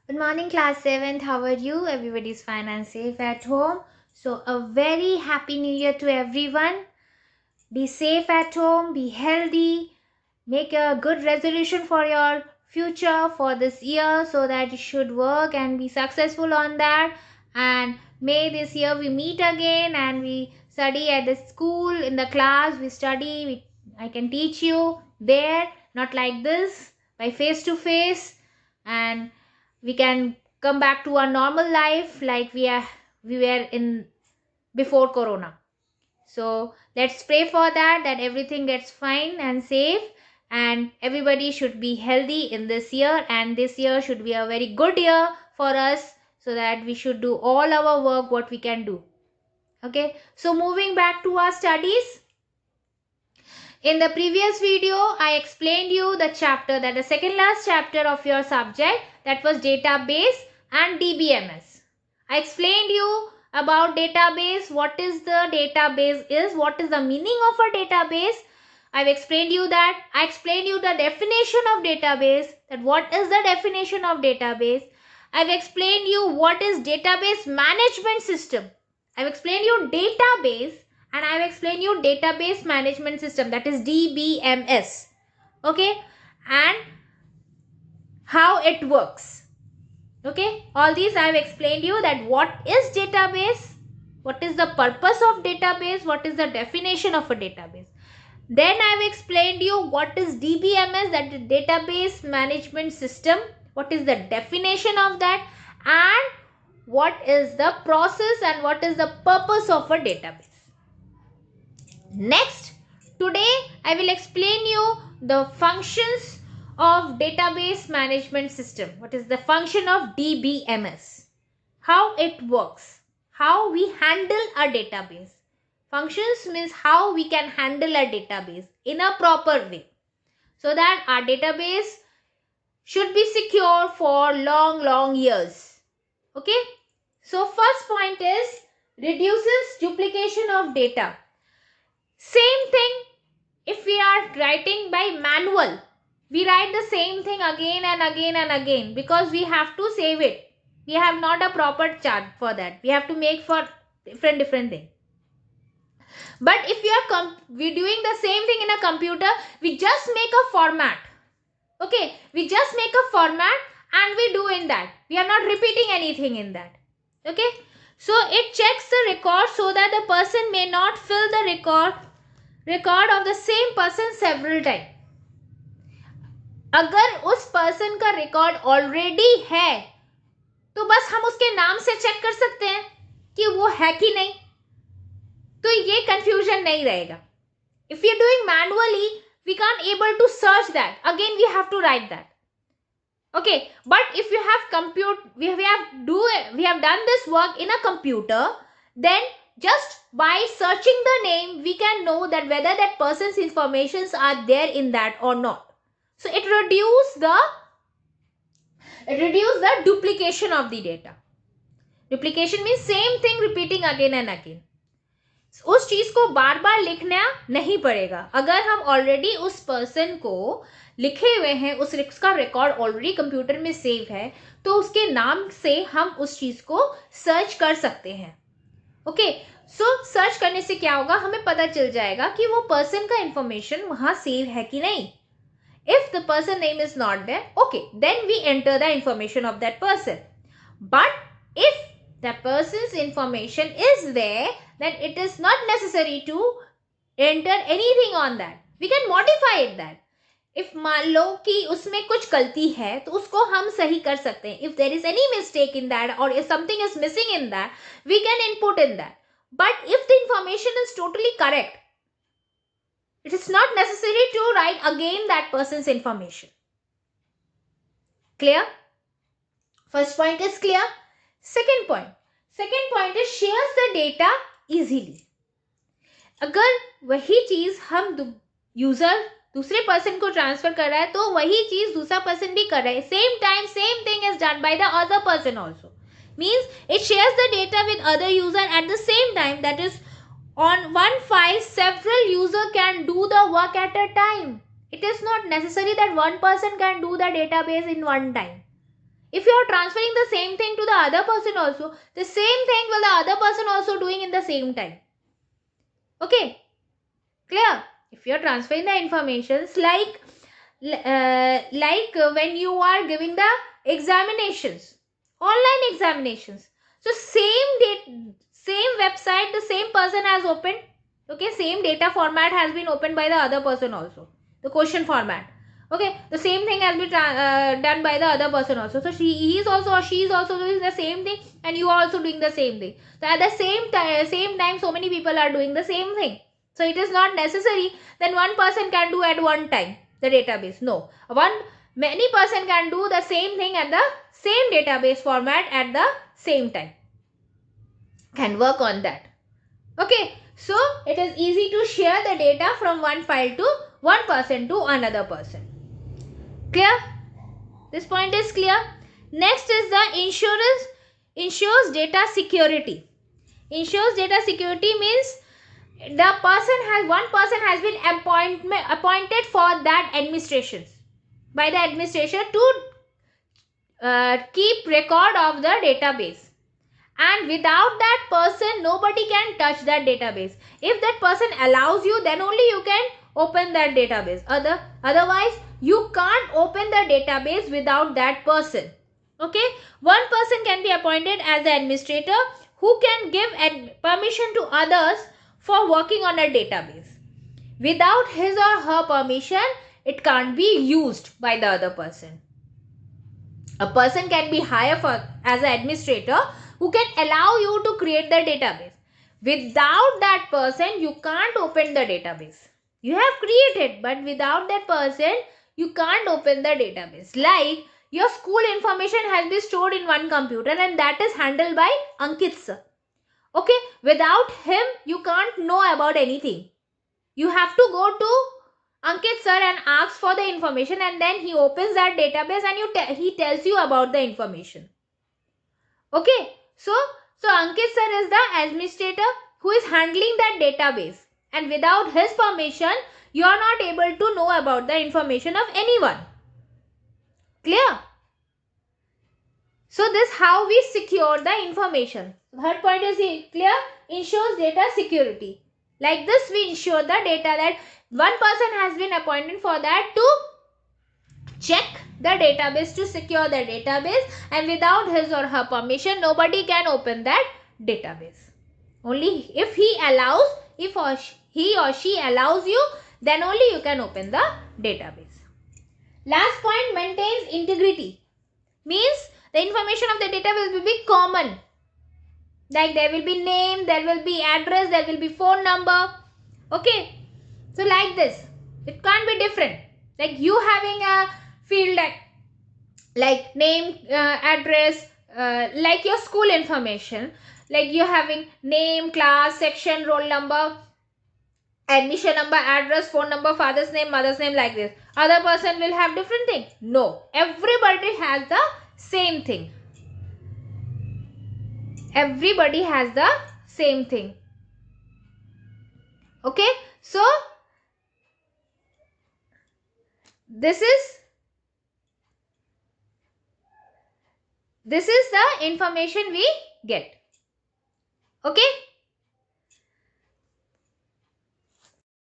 Good morning, class 7th. How are you? Everybody's fine and safe at home. So, a very happy new year to everyone. Be safe at home, be healthy, make a good resolution for your future for this year so that you should work and be successful on that. And may this year we meet again and we study at the school, in the class, we study. I can teach you there, not like this, by face to face. And we can come back to our normal life like we were in before corona. So let's pray for that everything gets fine and safe, and everybody should be healthy in this year, and this year should be a very good year for us, so that we should do all our work what we can do. Okay, so moving back to our studies. In the previous video, I explained you the chapter, that the second last chapter of your subject, that was database and DBMS. I explained you about database, what is the database is, what is the meaning of a database. I've explained you that. I explained you the definition of database, that what is the definition of database. I've explained you what is database management system. I've explained you database, and I have explained you database management system, that is DBMS. Okay, and how it works. Okay, all these I have explained you, that what is database, what is the purpose of database, what is the definition of a database. Then I have explained you what is DBMS, that is database management system, what is the definition of that, and what is the process and what is the purpose of a database. Next, today I will explain you the functions of database management system. What is the function of DBMS? How it works? How we handle a database? Functions means how we can handle a database in a proper way, so that our database should be secure for long years. Okay? So first point is reduces duplication of data. Same thing, if we are writing by manual, we write the same thing again and again and again, because we have to save it. We have not a proper chart for that. We have to make for different thing. But if we're doing the same thing in a computer, we just make a format. Okay, we just make a format and we do in that. We are not repeating anything in that. Okay, so it checks the record so that the person may not fill the record of the same person several times. अगर उस person का record already है तो बस हम उसके नाम से चेक कर सकते हैं कि वो है कि नहीं, तो ये कंफ्यूजन नहीं रहेगा. If we are doing manually, we can't able to search that. Again, we have to write that. Okay, but if you have we have done this work in a computer, then just by searching the name, we can know that whether that person's informations are there in that or not. So it reduces the duplication of the data. Duplication means same thing repeating again and again. उस चीज को बार बार लिखना नहीं पड़ेगा. अगर हम already उस person को लिखे हुए हैं, उसका रिकॉर्ड ऑलरेडी कंप्यूटर में सेव है, तो उसके नाम से हम उस चीज को सर्च कर सकते हैं. ओके, सो सर्च करने से क्या होगा, हमें पता चल जाएगा कि वो पर्सन का इंफॉर्मेशन वहां सेव है कि नहीं. If the person name is not there, okay, then we enter the information of that person. But if the person's information is there, then it is not necessary to enter anything on that. We can modify it that. If मान लो कि उसमें कुछ गलती है तो उसको हम सही कर सकते हैं. If there is any mistake in that or if something is missing in that, we can input in that. But if the information is totally correct, it is not necessary to write again that person's information. Clear? First point is clear. Second point is shares the data easily. अगर वही चीज हम user दूसरे person को transfer कर रहा है तो वही चीज दूसरा पर्सन भी कर रहा है. Same time same thing is done by the other person also. Means it shares the data with other user at the same time. That is, on one file, several users can do the work at a time. It is not necessary that one person can do the database in one time. If you are transferring the same thing to the other person also, the same thing will the other person also doing in the same time. Okay, clear? If you are transferring the informations like when you are giving the examinations, online examinations. So same website, the same person has opened. Okay, same data format has been opened by the other person also. The question format. Okay, the same thing has been done by the other person also. So he is also or she is also doing the same thing, and you are also doing the same thing. So at the same time, so many people are doing the same thing. So it is not necessary then one person can do at one time the database. No, many person can do the same thing at the same database format at the same time. Can work on that. Okay, so it is easy to share the data from one file to one person to another person. Clear? This point is clear. Next is the ensures data security. Ensures data security means one person has been appointed for that administration by the administration to keep record of the database, and without that person nobody can touch that database. If that person allows you, then only you can open that database. Otherwise you can't open the database without that person. Okay, one person can be appointed as the administrator who can give permission to others for working on a database. Without his or her permission, it can't be used by the other person. A person can be hired as an administrator who can allow you to create the database. Without that person, you can't open the database. You have created, but without that person, you can't open the database. Like your school information has been stored in one computer and that is handled by Ankit sir. Okay, without him, you can't know about anything. You have to go to Ankit sir and ask for the information, and then he opens that database and he tells you about the information. Okay, so Ankit sir is the administrator who is handling that database, and without his permission you are not able to know about the information of anyone. Clear? So this how we secure the information. Third point is clear. Ensures data security. Like this we ensure the data that one person has been appointed for that to check the database, to secure the database, and without his or her permission nobody can open that database. Only if he or she allows you, then only you can open the database. Last point, maintains integrity. Means the information of the database will be common. Like there will be name, there will be address, there will be phone number. Okay. So like this. It can't be different. Like you having a field like name, address, like your school information. Like you having name, class, section, roll number, admission number, address, phone number, father's name, mother's name, like this. Other person will have different thing. No. Everybody has the same thing. Everybody has the same thing. Okay, so this is the information we get. Okay.